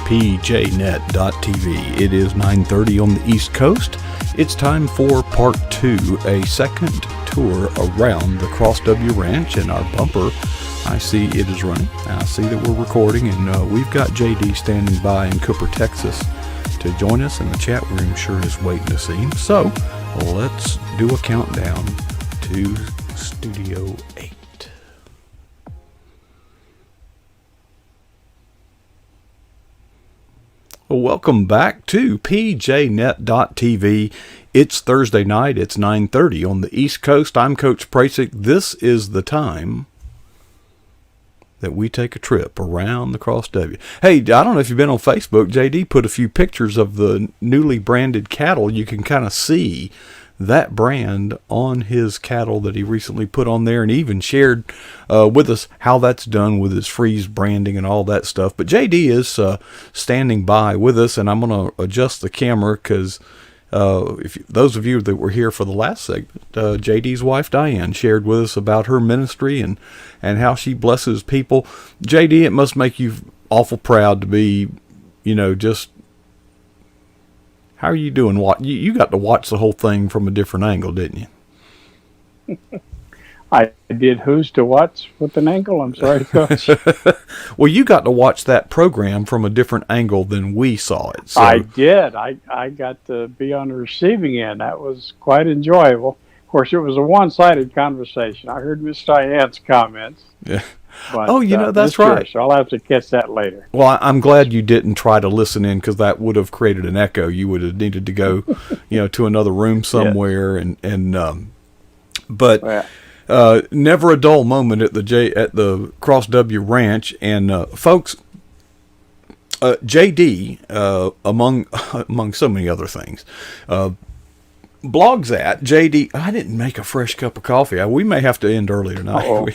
PJNET.TV. It is 9:30 on the East Coast. It's time for part 2, a second tour around the Cross W Ranch, and our bumper, I see it is running. I see that we're recording, and we've got JD standing by in Cooper, Texas to join us, and the chat room sure is waiting to see him. So let's do a countdown to Studio 8. Well, welcome back to PJNET.TV. It's Thursday night. It's 9:30 on the East Coast. I'm Coach Prasick. This is the time that we take a trip around the Cross W. Hey, I don't know if you've been on Facebook. JD put a few pictures of the newly branded cattle. You can kind of see that brand on his cattle that he recently put on there, and he even shared with us how that's done with his freeze branding and all that stuff. But JD is standing by with us, and I'm going to adjust the camera because those of you that were here for the last segment, JD's wife Diane shared with us about her ministry and how she blesses people. JD, it must make you awful proud to be, just... How are you doing? You got to watch the whole thing from a different angle, didn't you? I did. Who's to watch with an angle? I'm sorry, Coach. Well, you got to watch that program from a different angle than we saw it. So. I did. I got to be on the receiving end. That was quite enjoyable. Of course, it was a one-sided conversation. I heard Miss Diane's comments. Yeah. But, that's right. So I'll have to catch that later. Well, I'm glad you didn't try to listen in, because that would have created an echo. You would have needed to go, to another room somewhere, yes. But never a dull moment at the Cross W Ranch, and folks, JD, among so many other things, blogs at JD. I didn't make a fresh cup of coffee. We may have to end early tonight.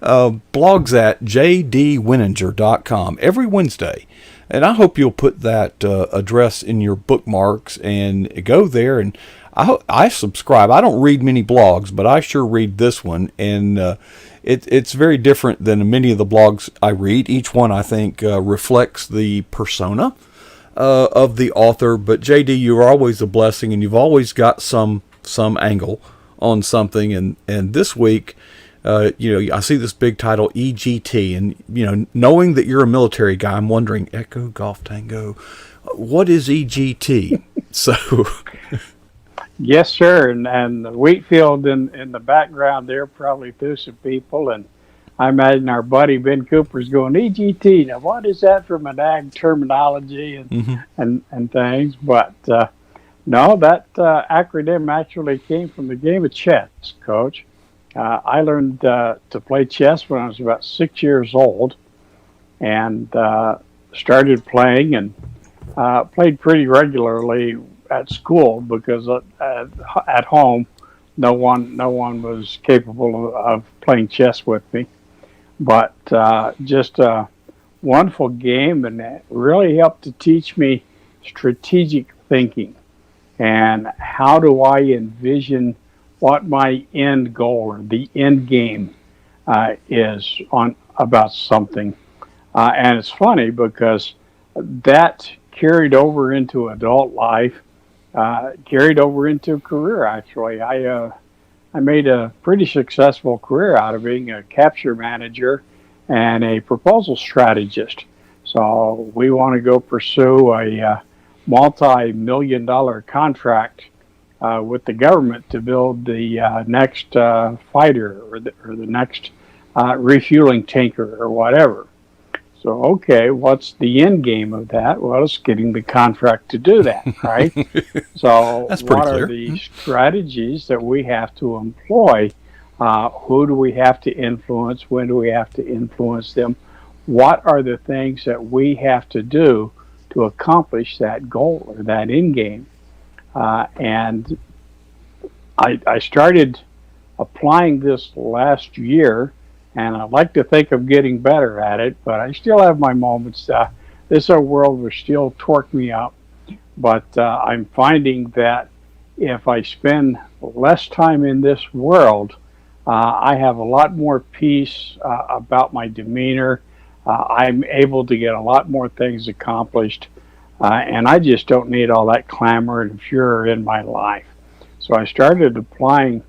Blogs at jdwininger.com every Wednesday, and I hope you'll put that address in your bookmarks and go there. And I subscribe. I don't read many blogs, but I sure read this one, and it's very different than many of the blogs I read. Each one, I think, reflects the persona of the author. But JD, you're always a blessing, and you've always got some angle on something. And this week, I see this big title, EGT, and, knowing that you're a military guy, I'm wondering, Echo Golf Tango, what is EGT? So. Yes, sir. And the wheat field in the background there probably threw some people. And I imagine our buddy Ben Cooper's going, EGT. Now, what is that from an ag terminology and things? But no, that acronym actually came from the game of chess, Coach. I learned to play chess when I was about 6 years old, and started playing and played pretty regularly at school, because at home no one was capable of playing chess with me. But just a wonderful game, and it really helped to teach me strategic thinking and how do I envision what my end goal or the end game is on about something. And it's funny because that carried over into adult life, carried over into career, actually. I made a pretty successful career out of being a capture manager and a proposal strategist. So we want to go pursue a multi-million-dollar contract with the government to build the next fighter or the next refueling tanker or whatever. So, okay, what's the end game of that? Well, it's getting the contract to do that, right? So what are the strategies that we have to employ? Who do we have to influence? When do we have to influence them? What are the things that we have to do to accomplish that goal or that end game? And I started applying this last year, and I like to think of getting better at it, but I still have my moments. This world will still torque me up, but I'm finding that if I spend less time in this world, I have a lot more peace about my demeanor. I'm able to get a lot more things accomplished, and I just don't need all that clamor and furor in my life. So I started applying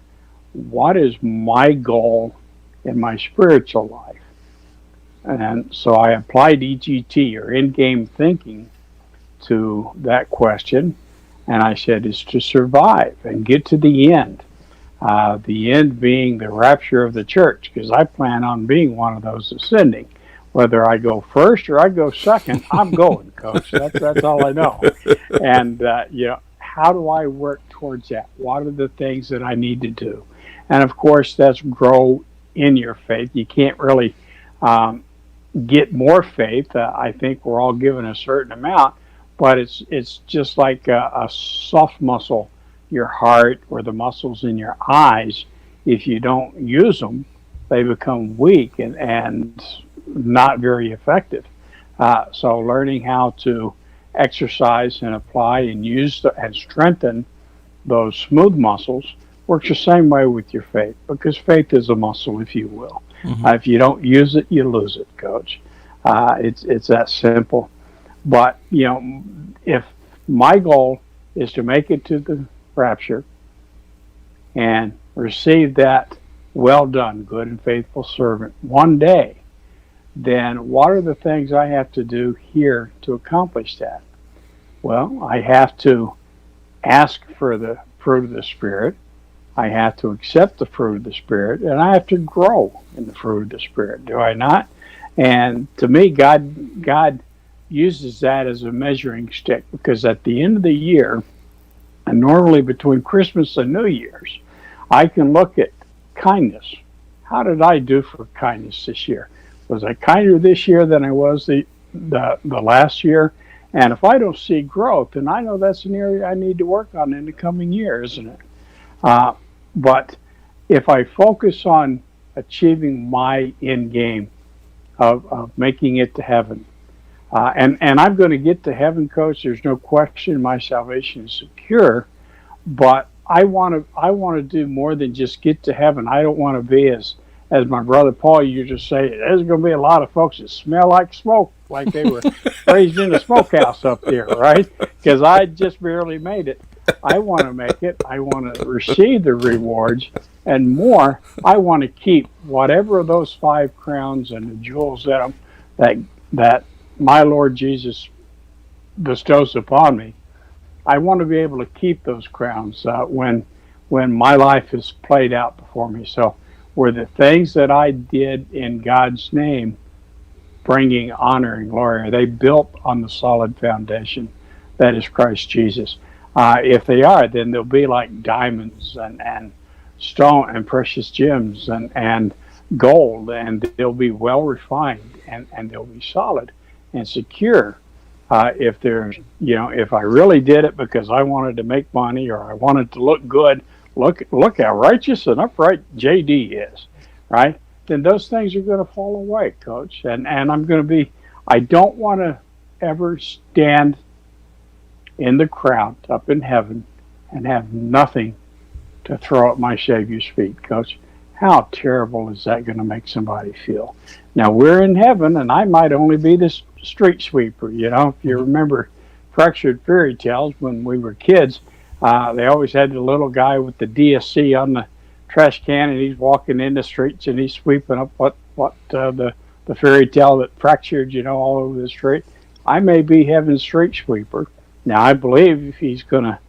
what is my goal in my spiritual life. And so I applied EGT, or in game thinking, to that question. And I said, it's to survive and get to the end being the rapture of the church, because I plan on being one of those ascending. Whether I go first or I go second, I'm going, Coach. That's all I know. And, how do I work towards that? What are the things that I need to do? And of course, that's grow in your faith. You can't really get more faith. I think we're all given a certain amount, but it's just like a soft muscle, your heart or the muscles in your eyes. If you don't use them, they become weak and not very effective. So learning how to exercise and apply and use and strengthen those smooth muscles works the same way with your faith, because faith is a muscle, if you will. Mm-hmm. If you don't use it, you lose it, Coach. It's that simple. But if my goal is to make it to the rapture and receive that well done, good and faithful servant one day, then what are the things I have to do here to accomplish that? Well, I have to ask for the fruit of the Spirit. I have to accept the fruit of the Spirit, and I have to grow in the fruit of the Spirit. Do I not? And to me, God uses that as a measuring stick, because at the end of the year, and normally between Christmas and New Year's, I can look at kindness. How did I do for kindness this year? Was I kinder this year than I was the last year? And if I don't see growth, then I know that's an area I need to work on in the coming year, isn't it? But if I focus on achieving my end game of making it to heaven, and I'm going to get to heaven, Coach, there's no question my salvation is secure, but I want to do more than just get to heaven. I don't want to be as my brother Paul used to say, there's going to be a lot of folks that smell like smoke, like they were raised in a smokehouse up there, right? Because I just barely made it. I want to make it. I want to receive the rewards, and more, I want to keep whatever of those 5 crowns and the jewels that my Lord Jesus bestows upon me. I want to be able to keep those crowns when my life is played out before me. So, were the things that I did in God's name bringing honor and glory? Are they built on the solid foundation that is Christ Jesus? If they are, then they'll be like diamonds and stone and precious gems and gold, and they'll be well refined and they'll be solid and secure. If I really did it because I wanted to make money or I wanted to look good, look how righteous and upright JD is, right? Then those things are going to fall away, Coach. And I don't want to ever stand in the crowd up in heaven and have nothing to throw at my Savior's feet, Coach. How terrible is that going to make somebody feel? Now, we're in heaven, and I might only be the street sweeper. If you remember fractured fairy tales when we were kids, they always had the little guy with the DSC on the trash can, and he's walking in the streets, and he's sweeping up the fairy tale that fractured, all over the street. I may be heaven's street sweeper. Now, I believe if he's going to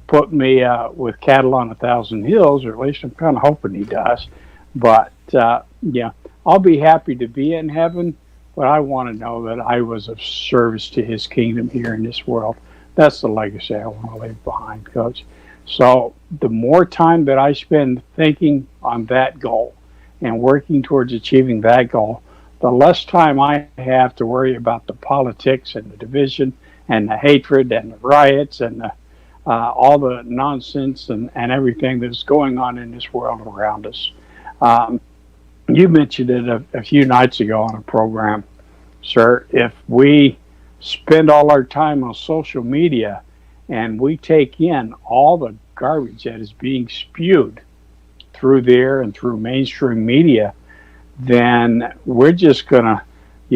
put me with cattle on 1,000 hills, or at least I'm kind of hoping he does. But, I'll be happy to be in heaven, but I want to know that I was of service to his kingdom here in this world. That's the legacy I want to leave behind, Coach. So the more time that I spend thinking on that goal and working towards achieving that goal, the less time I have to worry about the politics and the division and the hatred and the riots and all the nonsense and everything that's going on in this world around us. You mentioned it a few nights ago on a program, sir. If we spend all our time on social media and we take in all the garbage that is being spewed through there and through mainstream media, then we're just going to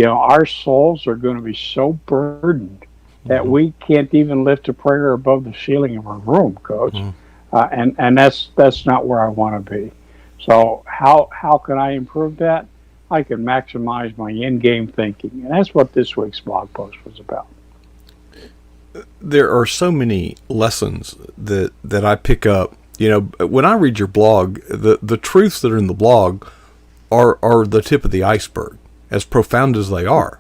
our souls are going to be so burdened that we can't even lift a prayer above the ceiling of our room, Coach. And that's not where I want to be. So how can I improve that? I can maximize my in-game thinking, and that's what this week's blog post was about. There are so many lessons that I pick up. When I read your blog, the truths that are in the blog are the tip of the iceberg, as profound as they are.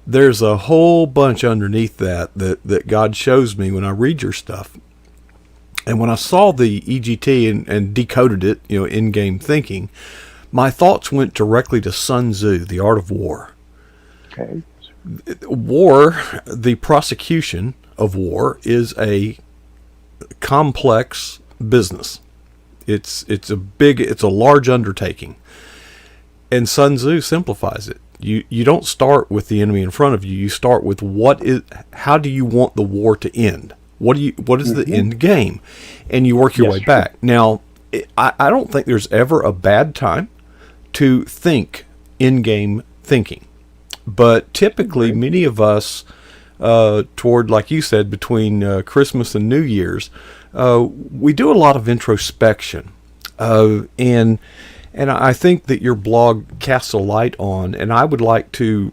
There's a whole bunch underneath that God shows me when I read your stuff. And when I saw the EGT and decoded it, in-game thinking, my thoughts went directly to Sun Tzu, The Art of War. Okay. War, the prosecution of war, is a complex business. It's a large undertaking. And Sun Tzu simplifies it. You don't start with the enemy in front of you. You start with how do you want the war to end? What is the end game? And you work your way back. Now, I don't think there's ever a bad time to think in-game thinking. But typically, many of us, toward, like you said, between Christmas and New Year's, we do a lot of introspection. And I think that your blog casts a light on, and I would like to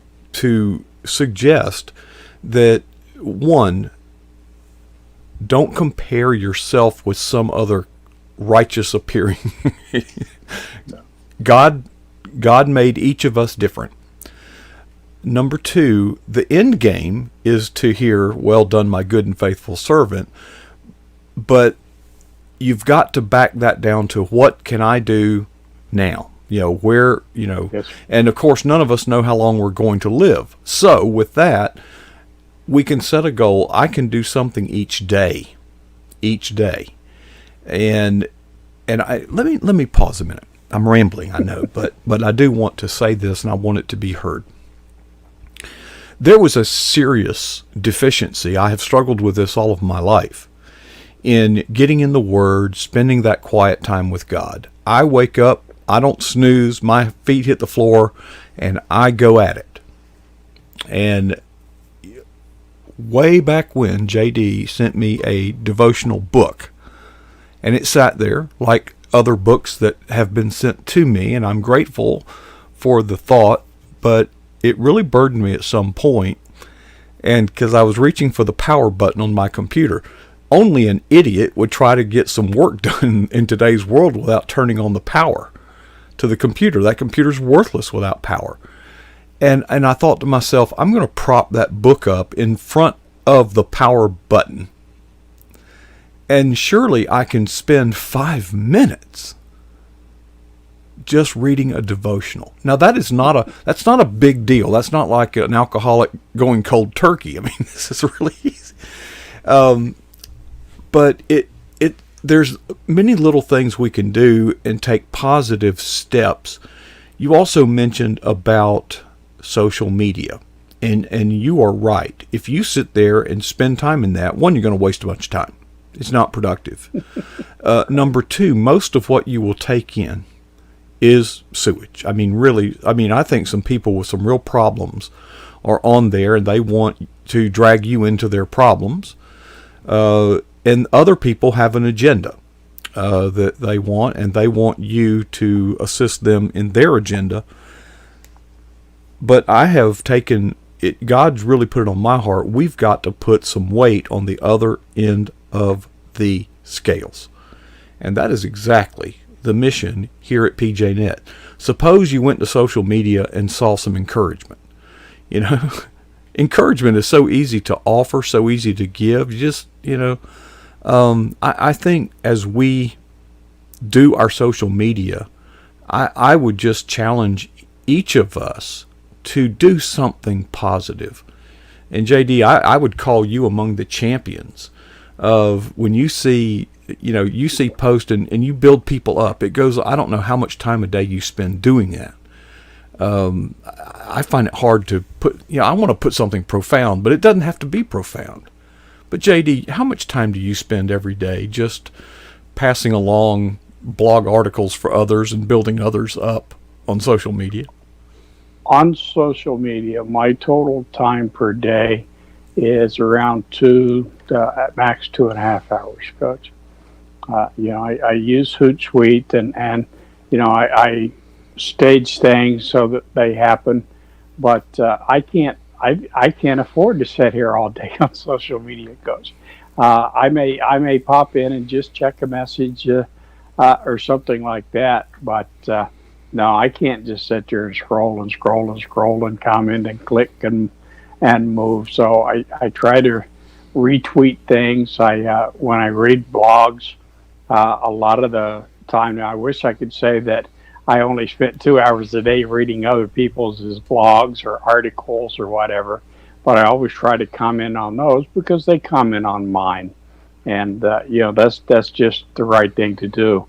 suggest that, one, don't compare yourself with some other righteous appearing. God made each of us different. Number two, the end game is to hear, "Well done, my good and faithful servant." But you've got to back that down to, what can I do now? Yes. And of course, none of us know how long we're going to live. So with that, we can set a goal. I can do something each day. And let me pause a minute. I'm rambling, I know, but I do want to say this, and I want it to be heard. There was a serious deficiency. I have struggled with this all of my life, in getting in the Word, spending that quiet time with God. I wake up, I don't snooze, my feet hit the floor, and I go at it. And way back when, JD sent me a devotional book, and it sat there like other books that have been sent to me, and I'm grateful for the thought, but it really burdened me at some point, and because I was reaching for the power button on my computer. Only an idiot would try to get some work done in today's world without turning on the power to the computer. That computer's worthless without power. And I thought to myself, I'm going to prop that book up in front of the power button, and surely I can spend 5 minutes just reading a devotional. Now that's not a big deal. That's not like an alcoholic going cold turkey. I mean, this is really easy. But there's many little things we can do and take positive steps. You also mentioned about social media, and you are right. If you sit there and spend time in that, one, you're going to waste a bunch of time. It's not productive. Number two, most of what you will take in is sewage. I mean, really, I think some people with some real problems are on there, and they want to drag you into their problems. And other people have an agenda that they want, and they want you to assist them in their agenda. But I have taken it, God's really put it on my heart, we've got to put some weight on the other end of the scales. And that is exactly the mission here at PJNET. Suppose you went to social media and saw some encouragement. Encouragement is so easy to offer, so easy to give. You just, I think as we do our social media, I would just challenge each of us to do something positive. And JD, I would call you among the champions of when you see, post and you build people up. It goes, I don't know how much time a day you spend doing that. I find it hard to put, I want to put something profound, but it doesn't have to be profound. But JD, how much time do you spend every day just passing along blog articles for others and building others up on social media? On social media, my total time per day is around at max 2.5 hours, Coach. I use Hootsuite and I stage things so that they happen, but I can't afford to sit here all day on social media, Coach. I may pop in and just check a message or something like that, but no, I can't just sit there and scroll and comment and click and move. So I try to retweet things. When I read blogs, a lot of the time now, I wish I could say that I only spent 2 hours a day reading other people's blogs or articles or whatever, but I always try to comment on those because they comment on mine, and that's just the right thing to do.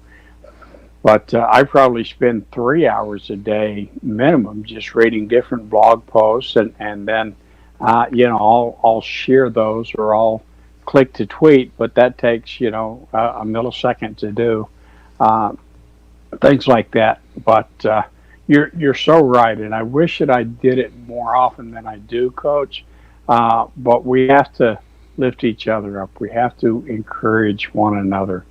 But I probably spend 3 hours a day minimum just reading different blog posts, and then I'll share those or I'll click to tweet, but that takes a millisecond to do. Things like that. But you're so right, and I wish that I did it more often than I do, Coach. But we have to lift each other up. We have to encourage one another.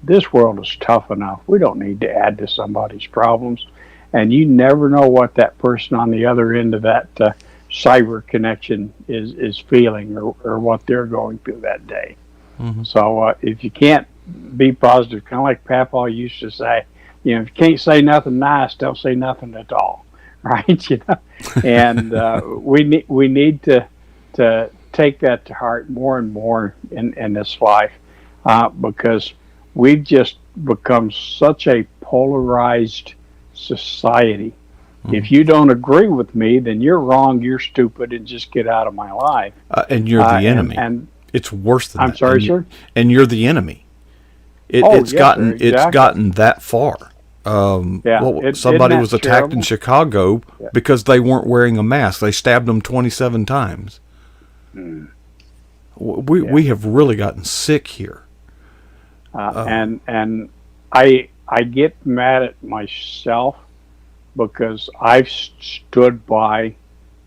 This world is tough enough. We don't need to add to somebody's problems, and you never know what that person on the other end of that cyber connection is feeling or what they're going through that day. Mm-hmm. So if you can't be positive, kind of like Papa used to say, if you can't say nothing nice, don't say nothing at all, right? And we need to take that to heart more and more in this life, because we've just become such a polarized society. Mm-hmm. If you don't agree with me, then you're wrong, you're stupid, and just get out of my life. And you're the enemy. And it's worse than that. I'm sorry, sir? And you're the enemy. It's gotten that far. Somebody was attacked terrible? In Chicago because they weren't wearing a mask. They stabbed them 27 times. Mm. We have really gotten sick here. And I get mad at myself because I've stood by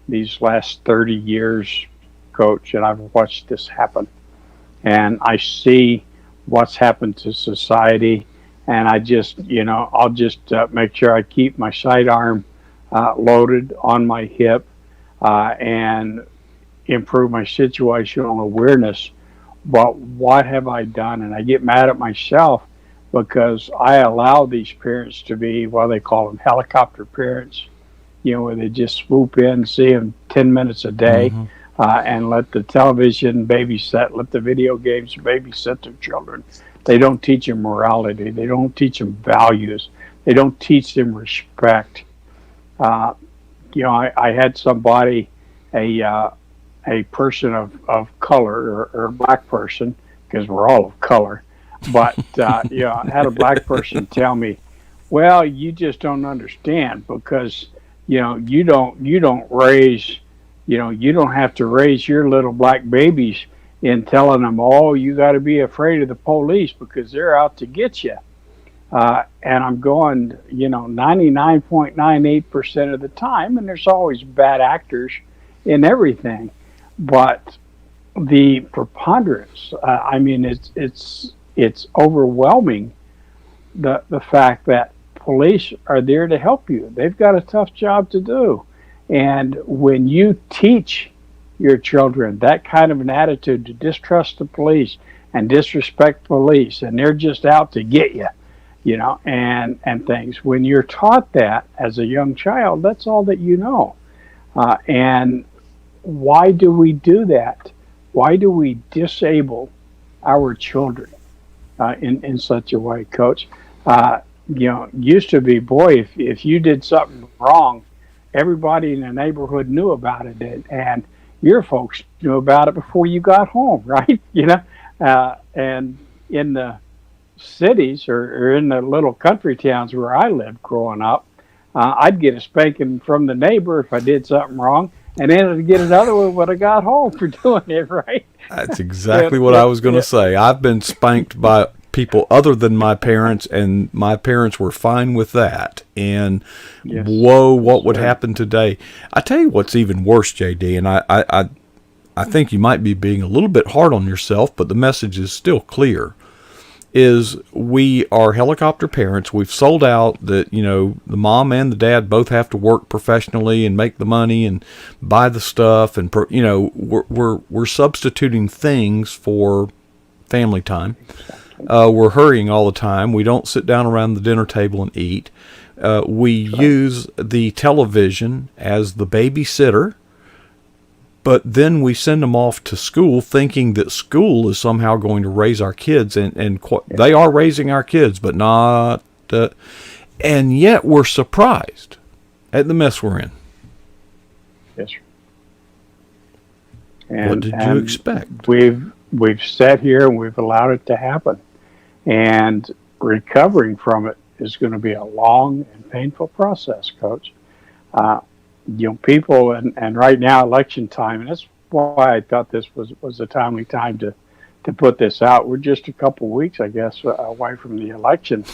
these last 30 years, Coach, and I've watched this happen. And I see what's happened to society, and I just, I'll just make sure I keep my sidearm loaded on my hip and improve my situational awareness. But what have I done? And I get mad at myself because I allow these parents to be, they call them helicopter parents, where they just swoop in, see them 10 minutes a day, mm-hmm. And let the television babysit, let the video games babysit their children. They don't teach them morality. They don't teach them values. They don't teach them respect. I had somebody, a person of color or a black person, because we're all of color, but I had a black person tell me, well, you just don't understand because you don't raise, you don't have to raise your little black babies in telling them, oh, you got to be afraid of the police because they're out to get you. And I'm going, 99.98% of the time, and there's always bad actors in everything, but the preponderance, it's overwhelming, the fact that police are there to help you. They've got a tough job to do. And when you teach your children that kind of an attitude to distrust the police and disrespect police, and they're just out to get you, and things. When you're taught that as a young child, that's all that you know. And why do we do that? Why do we disable our children in such a way, Coach? Used to be, boy, if you did something wrong, everybody in the neighborhood knew about it, and your folks knew about it before you got home, right? And in the cities or in the little country towns where I lived growing up, I'd get a spanking from the neighbor if I did something wrong, and then I'd get another one when I got home for doing it, right? That's exactly what I was going to say. I've been spanked by people other than my parents, and my parents were fine with that. And Yes. whoa, what would Sure. happen today? I tell you what's even worse, JD, and I think you might be being a little bit hard on yourself, but the message is still clear, is we are helicopter parents. We've sold out that, the mom and the dad both have to work professionally and make the money and buy the stuff. And, we're substituting things for family time. We're hurrying all the time. We don't sit down around the dinner table and eat. We use the television as the babysitter, but then we send them off to school thinking that school is somehow going to raise our kids, and they are raising our kids, but not, and yet we're surprised at the mess we're in. Yes, sir. And, what did you expect? We've sat here and we've allowed it to happen, and recovering from it is going to be a long and painful process, Coach. People, and right now, election time, and that's why I thought this was a timely time to put this out. We're just a couple of weeks, I guess, away from the election.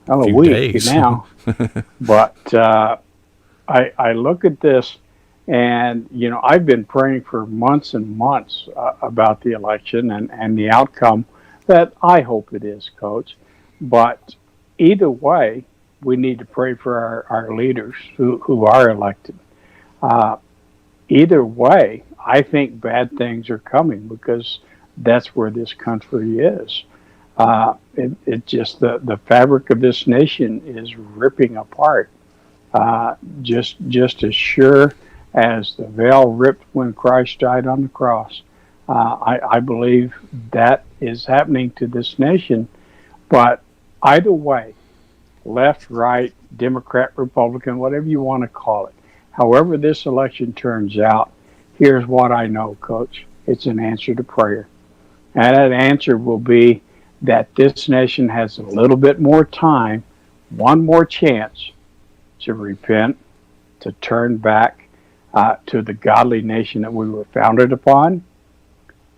A week days. now. But I look at this, and, I've been praying for months and months about the election and the outcome that I hope it is, Coach. But either way, we need to pray for our leaders who are elected. Either way, I think bad things are coming, because that's where this country is. It just, the fabric of this nation is ripping apart. Just as sure as the veil ripped when Christ died on the cross. I believe that is happening to this nation. But either way, left, right, Democrat, Republican, whatever you want to call it, however this election turns out, here's what I know, Coach. It's an answer to prayer. And that answer will be that this nation has a little bit more time, one more chance to repent, to turn back to the godly nation that we were founded upon.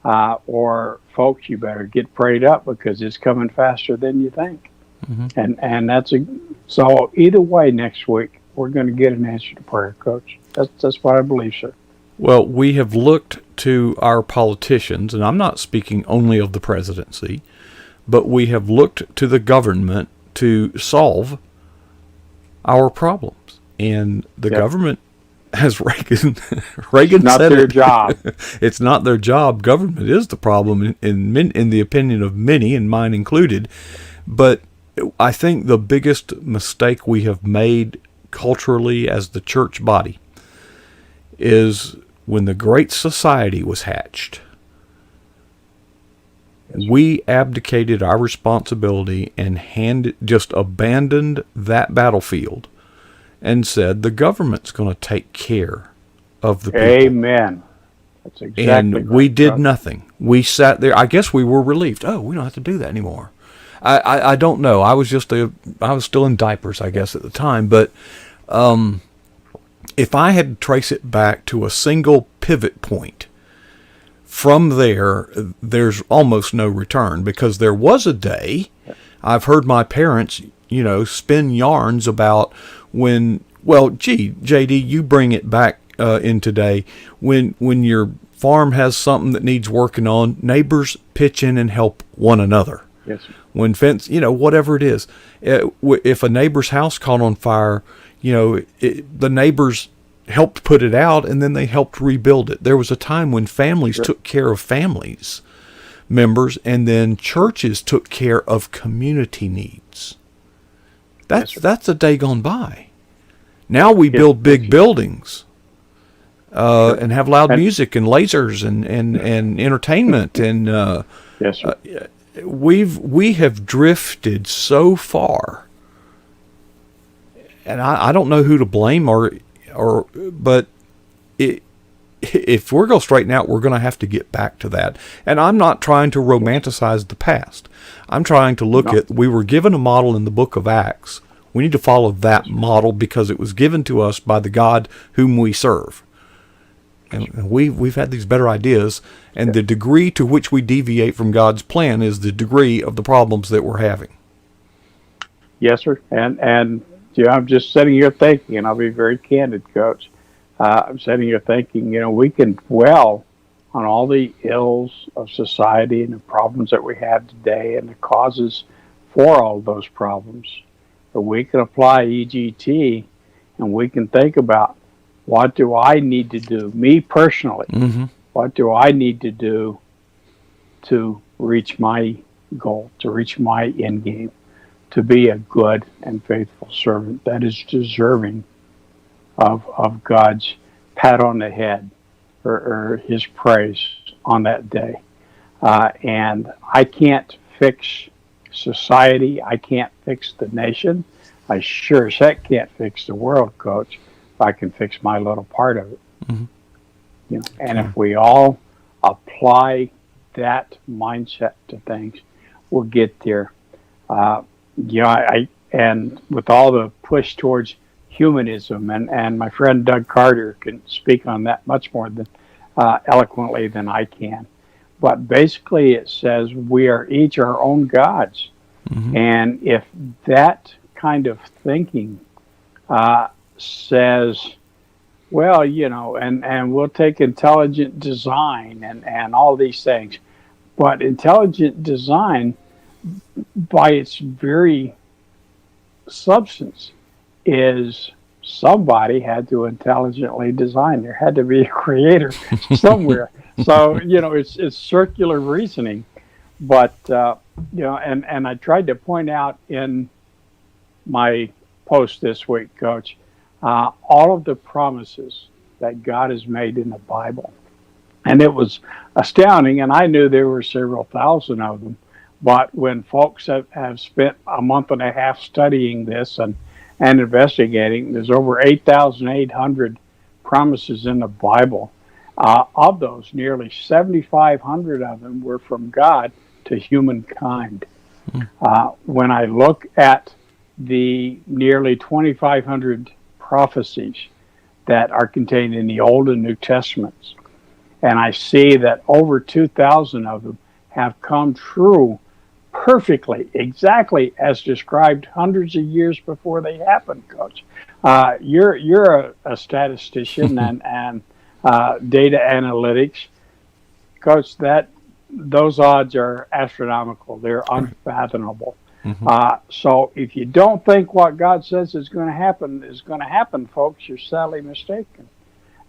Or, folks, you better get prayed up, because it's coming faster than you think. Mm-hmm. And so either way, next week, we're going to get an answer to prayer, Coach. That's what I believe, sir. Well, we have looked to our politicians, and I'm not speaking only of the presidency, but we have looked to the government to solve our problems. And the government, as Reagan not said, their job. It's not their job. Government is the problem, in the opinion of many, and mine included. But I think the biggest mistake we have made culturally as the church body is when the Great Society was hatched. We abdicated our responsibility and just abandoned that battlefield and said the government's going to take care of the people. Amen. That's exactly and right, we did brother. Nothing. We sat there. I guess we were relieved. Oh, we don't have to do that anymore. I don't know. I was still in diapers, I guess, at the time. But if I had to trace it back to a single pivot point, from there's almost no return, because there was a day, I've heard my parents, spin yarns about when, well, gee, JD, you bring it back in today, when your farm has something that needs working on, neighbors pitch in and help one another. Yes. When fence, whatever it is, if a neighbor's house caught on fire, the neighbors helped put it out, and then they helped rebuild it. There was a time when families took care of families members, and then churches took care of community needs. That's a day gone by. Now we build big buildings and have loud music and lasers and entertainment and yes, sir. We have drifted so far, and I don't know who to blame but if we're going to straighten out, we're going to have to get back to that. And I'm not trying to romanticize the past. I'm trying to look at, we were given a model in the book of Acts. We need to follow that model because it was given to us by the God whom we serve. And we've had these better ideas, and the degree to which we deviate from God's plan is the degree of the problems that we're having. Yes, sir. And I'm just sitting here thinking, and I'll be very candid, Coach. I'm sitting here thinking, we can dwell on all the ills of society and the problems that we have today and the causes for all those problems. But we can apply EGT, and we can think about, what do I need to do, me personally? Mm-hmm. What do I need to do to reach my goal, to reach my end game, to be a good and faithful servant that is deserving of God's pat on the head or his praise on that day. And I can't fix society. I can't fix the nation. I sure as heck can't fix the world, Coach. I can fix my little part of it. Mm-hmm. And if we all apply that mindset to things, we'll get there. And with all the push towards humanism, and my friend Doug Carter can speak on that much more than eloquently than I can. But basically, it says we are each our own gods, mm-hmm. and if that kind of thinking says, well, and we'll take intelligent design and all these things, but intelligent design, by its very substance, is somebody had to intelligently design. There had to be a creator somewhere. So, it's circular reasoning. But, and I tried to point out in my post this week, Coach, all of the promises that God has made in the Bible. And it was astounding, and I knew there were several thousand of them. But when folks have spent a month and a half studying this and investigating, there's over 8,800 promises in the Bible. Of those, nearly 7,500 of them were from God to humankind. When I look at the nearly 2,500 prophecies that are contained in the Old and New Testaments, and I see that over 2,000 of them have come true perfectly, exactly as described hundreds of years before they happened, Coach. You're a statistician and data analytics, Coach. Those odds are astronomical. They're unfathomable. Mm-hmm. So if you don't think what God says is going to happen, folks, you're sadly mistaken.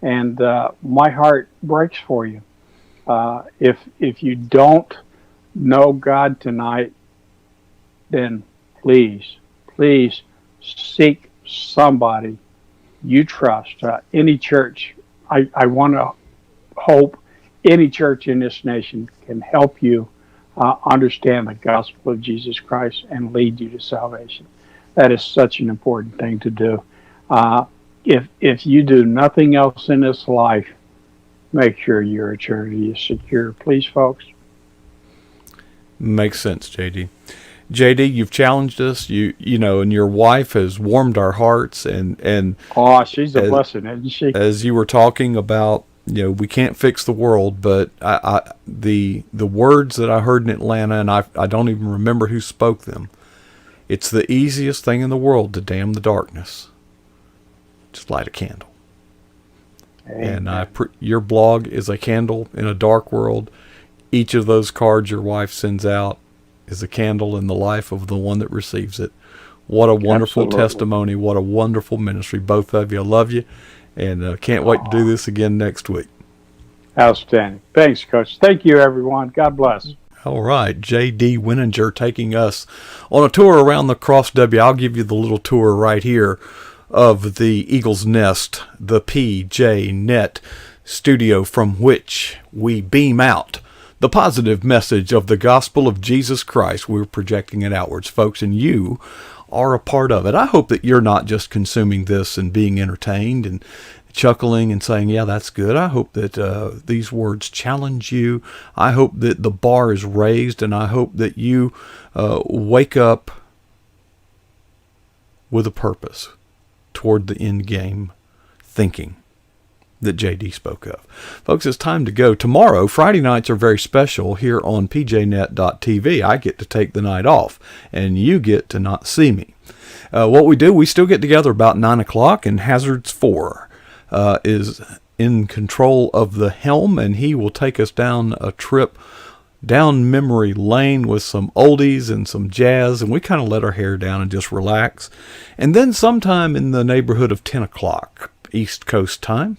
And my heart breaks for you. If you don't know God tonight, then please seek somebody you trust. Any church, I want to hope any church in this nation can help you understand the gospel of Jesus Christ and lead you to salvation. That is such an important thing to do. If you do nothing else in this life, make sure your eternity is secure. Please, folks. Makes sense, JD. JD, you've challenged us. And your wife has warmed our hearts. And oh, she's a blessing, isn't she? As you were talking about, we can't fix the world, but the words that I heard in Atlanta, and I don't even remember who spoke them. It's the easiest thing in the world to damn the darkness. Just light a candle. Amen. And your blog is a candle in a dark world. Each of those cards your wife sends out is a candle in the life of the one that receives it. What a wonderful testimony. What a wonderful ministry. Both of you. I love you. And can't wait to do this again next week. Outstanding. Thanks, Coach. Thank you, everyone. God bless. All right. J.D. Wininger taking us on a tour around the Cross W. I'll give you the little tour right here of the Eagle's Nest, the PJNET studio from which we beam out the positive message of the gospel of Jesus Christ. We're projecting it outwards, folks, and you are a part of it. I hope that you're not just consuming this and being entertained and chuckling and saying, yeah, that's good. I hope that these words challenge you. I hope that the bar is raised, and I hope that you wake up with a purpose toward the end game thinking. that JD spoke of. Folks, it's time to go. Tomorrow, Friday nights are very special here on PJNET.TV. I get to take the night off, and you get to not see me. What we do, we still get together about 9 o'clock, and Hazards 4 is in control of the helm, and he will take us down a trip down memory lane with some oldies and some jazz, and we kind of let our hair down and just relax. And then sometime in the neighborhood of 10 o'clock East Coast time,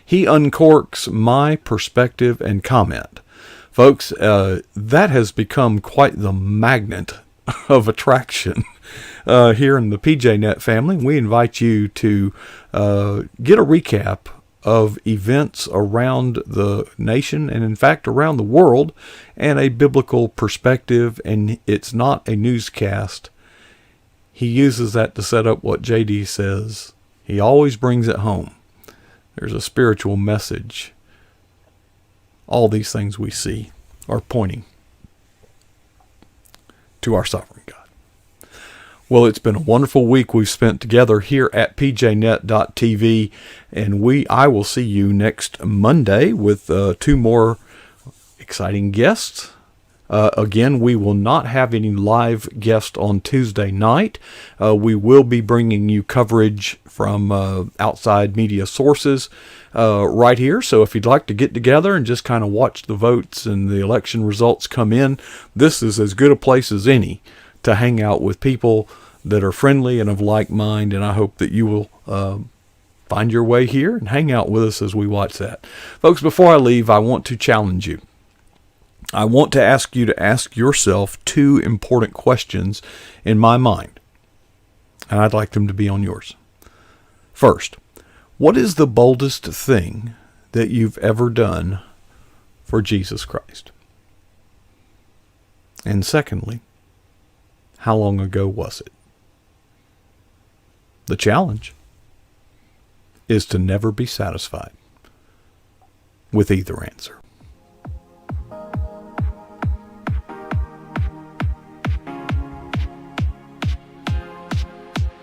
he uncorks my perspective and comment. Folks, that has become quite the magnet of attraction here in the PJNet family. We invite you to get a recap of events around the nation and, in fact, around the world, and a biblical perspective. And it's not a newscast. He uses that to set up what JD says. He always brings it home. There's a spiritual message. All these things we see are pointing to our sovereign God. Well, it's been a wonderful week we've spent together here at PJNET.TV, and I will see you next Monday with 2 more exciting guests. Again, we will not have any live guests on Tuesday night. We will be bringing you coverage from outside media sources right here. So if you'd like to get together and just kind of watch the votes and the election results come in, this is as good a place as any to hang out with people that are friendly and of like mind. And I hope that you will find your way here and hang out with us as we watch that. Folks, before I leave, I want to challenge you. I want to ask you to ask yourself 2 important questions in my mind, and I'd like them to be on yours. First, what is the boldest thing that you've ever done for Jesus Christ? And secondly, how long ago was it? The challenge is to never be satisfied with either answer.